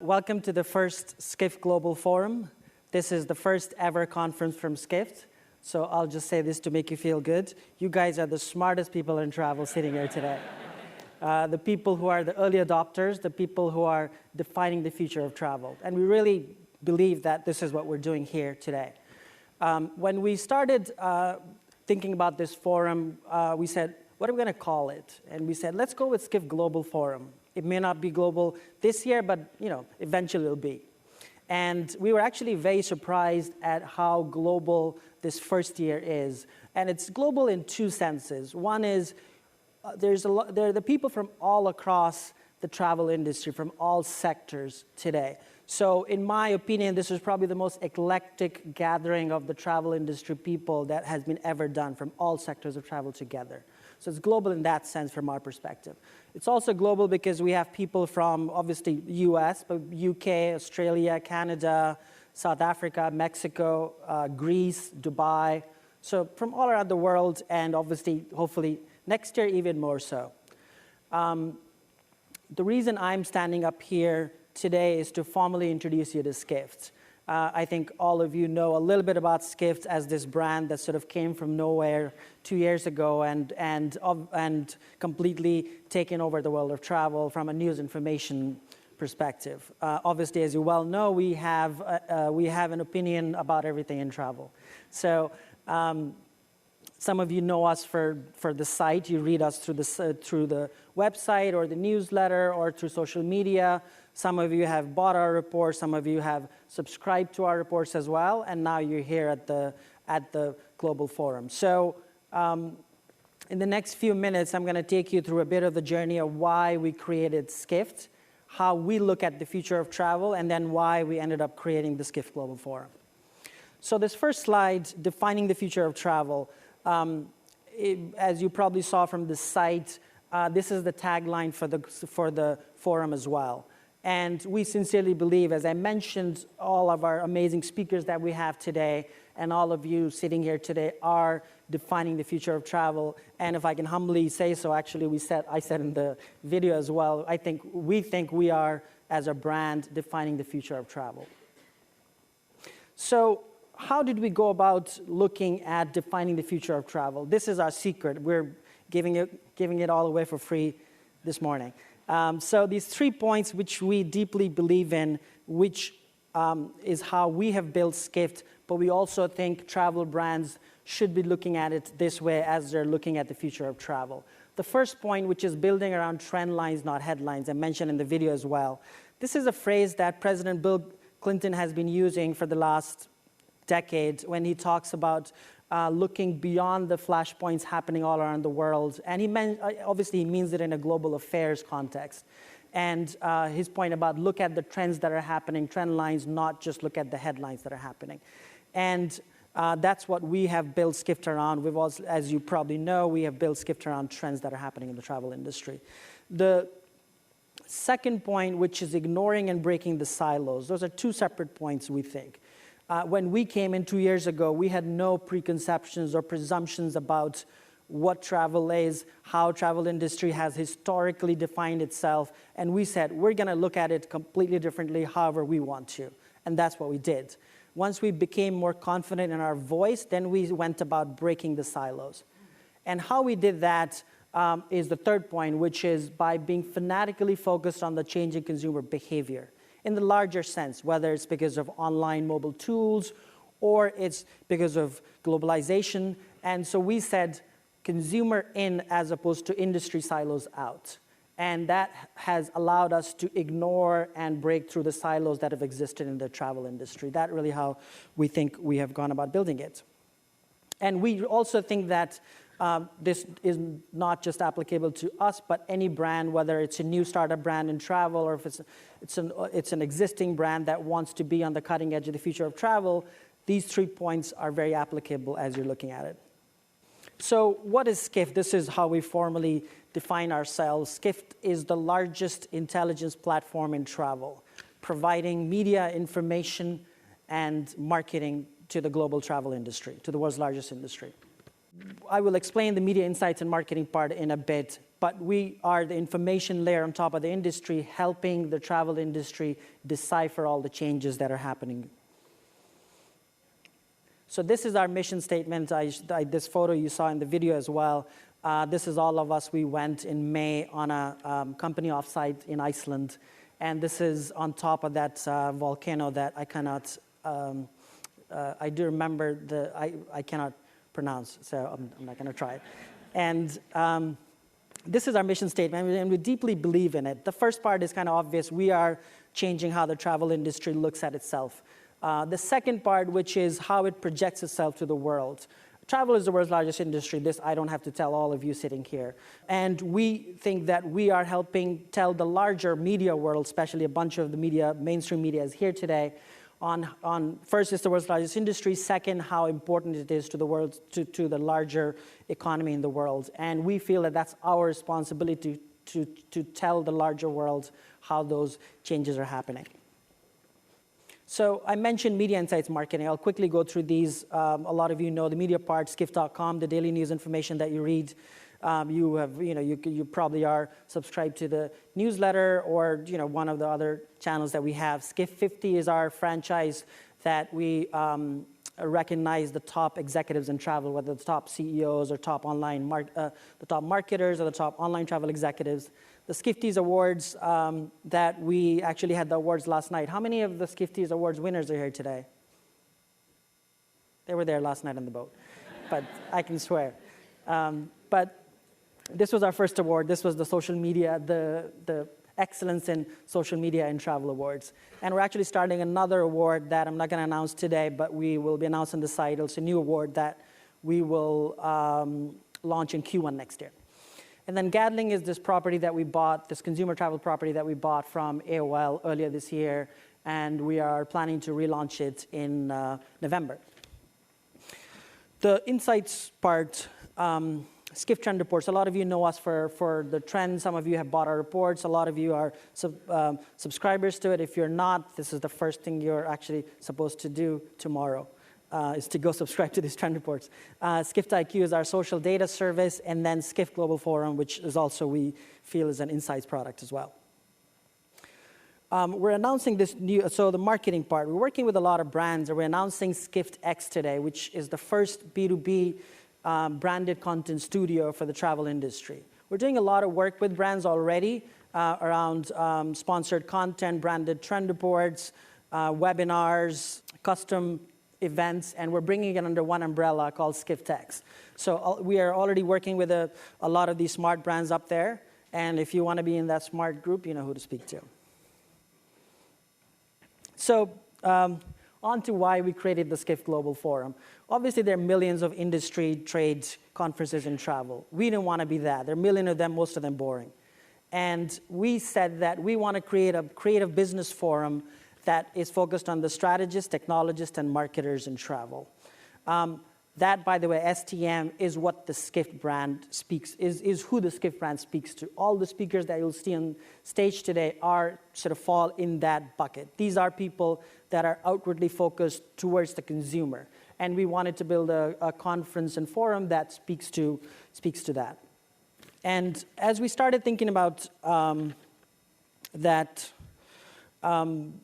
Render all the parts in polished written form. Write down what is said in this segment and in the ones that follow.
Welcome to the first Skift Global Forum. This is the first ever conference from Skift. So I'll just say this to make you feel good. You guys are the smartest people in travel sitting here today. The people who are the early adopters, the people who are defining the future of travel. And we really believe that this is what we're doing here today. When we started thinking about this forum, we said, what are we going to call it? And we said, let's go with Skift Global Forum. It may not be global this year, but eventually it'll be. And we were actually very surprised at how global this first year is. And it's global in two senses. One is there are the people from all across the travel industry, from all sectors today. So in my opinion, this is probably the most eclectic gathering of the travel industry people that has been ever done from all sectors of travel together. So it's global in that sense from our perspective. It's also global because we have people from, obviously, US, but UK, Australia, Canada, South Africa, Mexico, Greece, Dubai. So from all around the world, and obviously, hopefully, next year even more so. The reason I'm standing up here today is to formally introduce you to Skift. I think all of you know a little bit about Skift as this brand that sort of came from nowhere 2 years ago and completely taken over the world of travel from a news information perspective. Obviously, as you well know, we have an opinion about everything in travel. So some of you know us for the site. You read us through the website or the newsletter or through social media. Some of you have bought our reports. Some of you have subscribed to our reports as well. And now you're here at the Global Forum. So in the next few minutes, I'm going to take you through a bit of the journey of why we created Skift, how we look at the future of travel, and then why we ended up creating the Skift Global Forum. So this first slide, defining the future of travel, as you probably saw from the site, this is the tagline for the forum as well. And we sincerely believe, as I mentioned, all of our amazing speakers that we have today and all of you sitting here today are defining the future of travel. And if I can humbly say so, actually, I said in the video as well, we think we are, as a brand, defining the future of travel. So how did we go about looking at defining the future of travel? This is our secret. We're giving it all away for free this morning. So these 3 points which we deeply believe in, which is how we have built Skift, but we also think travel brands should be looking at it this way as they're looking at the future of travel. The first point, which is building around trend lines, not headlines, I mentioned in the video as well. This is a phrase that President Bill Clinton has been using for the last decade when he talks about looking beyond the flashpoints happening all around the world. And obviously, he means it in a global affairs context. And his point about look at the trends that are happening, trend lines, not just look at the headlines that are happening. And that's what we have built Skift around. We've also, as you probably know, we have built Skift around trends that are happening in the travel industry. The second point, which is ignoring and breaking the silos. Those are two separate points, we think. When we came in 2 years ago, we had no preconceptions or presumptions about what travel is, how travel industry has historically defined itself, and we said, we're going to look at it completely differently however we want to, and that's what we did. Once we became more confident in our voice, then we went about breaking the silos. And how we did that is the third point, which is by being fanatically focused on the changing consumer behavior. In the larger sense, whether it's because of online mobile tools or it's because of globalization. And so we said consumer in as opposed to industry silos out. And that has allowed us to ignore and break through the silos that have existed in the travel industry. That's really how we think we have gone about building it. And we also think that this is not just applicable to us, but any brand, whether it's a new startup brand in travel or if it's an existing brand that wants to be on the cutting edge of the future of travel, these 3 points are very applicable as you're looking at it. So what is Skift? This is how we formally define ourselves. Skift is the largest intelligence platform in travel, providing media, information, and marketing to the global travel industry, to the world's largest industry. I will explain the media insights and marketing part in a bit, but we are the information layer on top of the industry, helping the travel industry decipher all the changes that are happening. So this is our mission statement. This photo you saw in the video as well. This is all of us. We went in May on a company offsite in Iceland. And this is on top of that volcano that I cannot, I do remember I cannot pronounce, so I'm not going to try it. And this is our mission statement, and we deeply believe in it. The first part is kind of obvious. We are changing how the travel industry looks at itself. The second part, which is how it projects itself to the world. Travel is the world's largest industry. This I don't have to tell all of you sitting here. And we think that we are helping tell the larger media world, especially a bunch of the media, mainstream media is here today, on first, it's the world's largest industry. Second, how important it is to the world, to the larger economy in the world. And we feel that that's our responsibility to tell the larger world how those changes are happening. So I mentioned media insights marketing. I'll quickly go through these. A lot of you know the media part, skift.com, the daily news information that you read. You probably are subscribed to the newsletter or one of the other channels that we have. Skift 50 is our franchise that we recognize the top executives in travel, whether the top CEOs or top online the top marketers or the top online travel executives. The Skifties Awards that we actually had the awards last night. How many of the Skifties Awards winners are here today? They were there last night on the boat, but I can swear. But this was our first award. This was the social media, the Excellence in Social Media and Travel Awards. And we're actually starting another award that I'm not going to announce today, but we will be announcing the site. It's a new award that we will launch in Q1 next year. And then Gatling is this property that we bought, this consumer travel property that we bought from AOL earlier this year, and we are planning to relaunch it in November. The insights part, Skift Trend Reports. A lot of you know us for the trends. Some of you have bought our reports. A lot of you are subscribers to it. If you're not, this is the first thing you're actually supposed to do tomorrow. Is to go subscribe to these trend reports. Skift IQ is our social data service, and then Skift Global Forum, which is also, we feel, is an insights product as well. We're announcing this new, so the marketing part. We're working with a lot of brands, and we're announcing Skift X today, which is the first B2B branded content studio for the travel industry. We're doing a lot of work with brands already around sponsored content, branded trend reports, webinars, custom events, and we're bringing it under one umbrella called Skift X. So we are already working with a lot of these smart brands up there, and if you want to be in that smart group, you know who to speak to. So on to why we created the Skift Global Forum. Obviously, there are millions of industry trade conferences in travel. We didn't want to be that. There are a million of them, most of them boring. And we said that we want to create a creative business forum that is focused on the strategists, technologists, and marketers in travel. That, by the way, STM is what the Skift brand speaks, is who the Skift brand speaks to. All the speakers that you'll see on stage today are sort of fall in that bucket. These are people that are outwardly focused towards the consumer. And we wanted to build a conference and forum that speaks to that. And as we started thinking about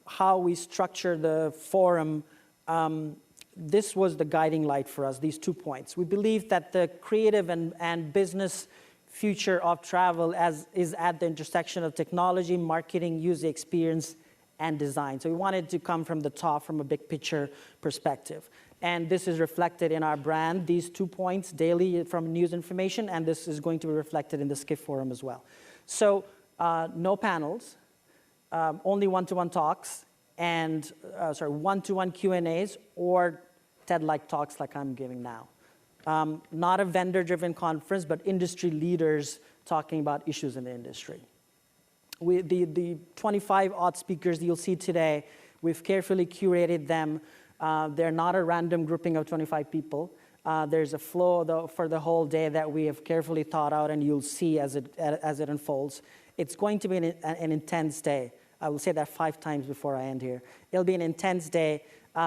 how we structure the forum, this was the guiding light for us, these 2 points. We believe that the creative and business future of travel is at the intersection of technology, marketing, user experience, and design. So we wanted to come from the top, from a big picture perspective. And this is reflected in our brand, these 2 points daily from news information, and this is going to be reflected in the Skift Forum as well. So no panels, only one-to-one talks, and one-to-one Q&As or TED-like talks like I'm giving now. Not a vendor-driven conference, but industry leaders talking about issues in the industry. The 25-odd speakers you'll see today, we've carefully curated them. They're not a random grouping of 25 people. There's a flow for the whole day that we have carefully thought out, and you'll see as it unfolds. It's going to be an intense day. I will say that 5 times before I end here. It'll be an intense day.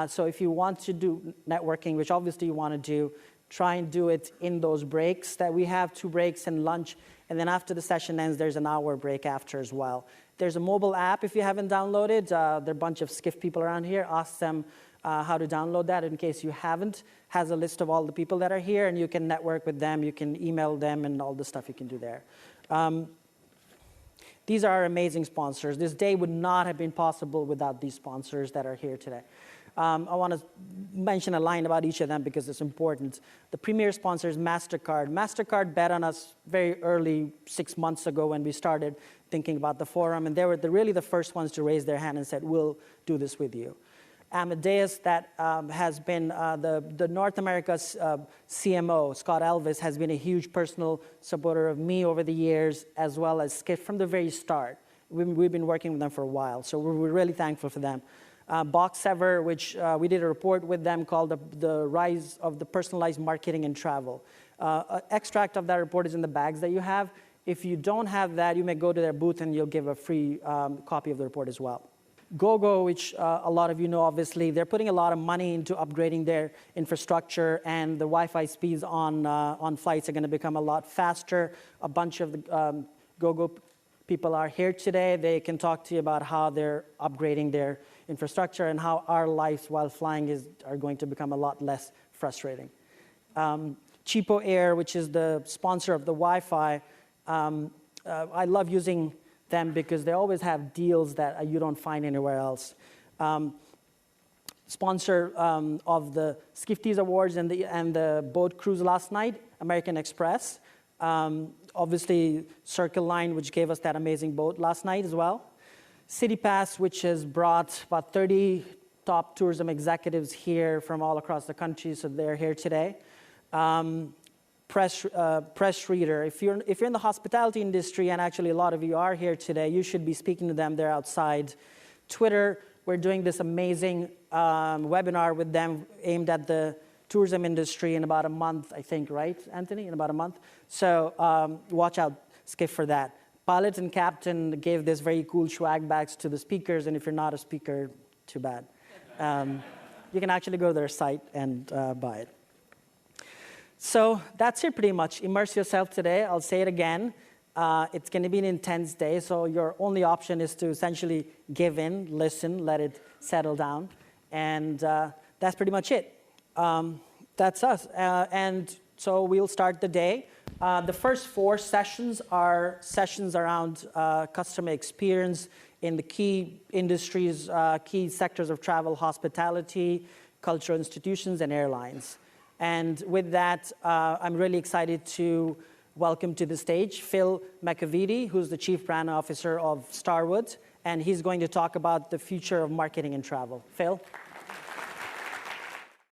So if you want to do networking, which obviously you want to do, try and do it in those breaks that we have, 2 breaks and lunch. And then after the session ends, there's an hour break after as well. There's a mobile app if you haven't downloaded. There are a bunch of Skift people around here. Ask them how to download that in case you haven't. Has a list of all the people that are here, and you can network with them. You can email them and all the stuff you can do there. These are our amazing sponsors. This day would not have been possible without these sponsors that are here today. I want to mention a line about each of them because it's important. The premier sponsor is MasterCard. MasterCard bet on us very early, 6 months ago when we started thinking about the forum, and they were really the first ones to raise their hand and said, we'll do this with you. Amadeus, that has been the North America's CMO, Scott Elvis, has been a huge personal supporter of me over the years, as well as Skift from the very start. We've been working with them for a while, so we're really thankful for them. Boxever, which we did a report with them called the Rise of the Personalized Marketing and Travel. Extract of that report is in the bags that you have. If you don't have that, you may go to their booth and you'll give a free copy of the report as well. GoGo, which a lot of you know, obviously, they're putting a lot of money into upgrading their infrastructure, and the Wi-Fi speeds on flights are going to become a lot faster. A bunch of the GoGo people are here today. They can talk to you about how they're upgrading their infrastructure and how our lives while flying are going to become a lot less frustrating. Cheapo Air, which is the sponsor of the Wi-Fi, I love using them because they always have deals that you don't find anywhere else. Sponsor of the Skifties Awards and the boat cruise last night, American Express. Obviously, Circle Line, which gave us that amazing boat last night as well. CityPass, which has brought about 30 top tourism executives here from all across the country, so they're here today. Press Reader. If you're in the hospitality industry, and actually a lot of you are here today, you should be speaking to them. They're outside. Twitter, we're doing this amazing webinar with them aimed at the tourism industry in about a month, I think, right, Anthony? In about a month. So watch out, Skift, for that. Pilot and Captain gave this very cool swag bags to the speakers, and if you're not a speaker, too bad. You can actually go to their site and buy it. So that's it pretty much. Immerse yourself today. I'll say it again. It's going to be an intense day, so your only option is to essentially give in, listen, let it settle down, and that's pretty much it. That's us. And so we'll start the day. The first 4 sessions are sessions around customer experience in the key industries, key sectors of travel, hospitality, cultural institutions, and airlines. And with that, I'm really excited to welcome to the stage Phil McAveety, who's the Chief Brand Officer of Starwood, and he's going to talk about the future of marketing and travel. Phil?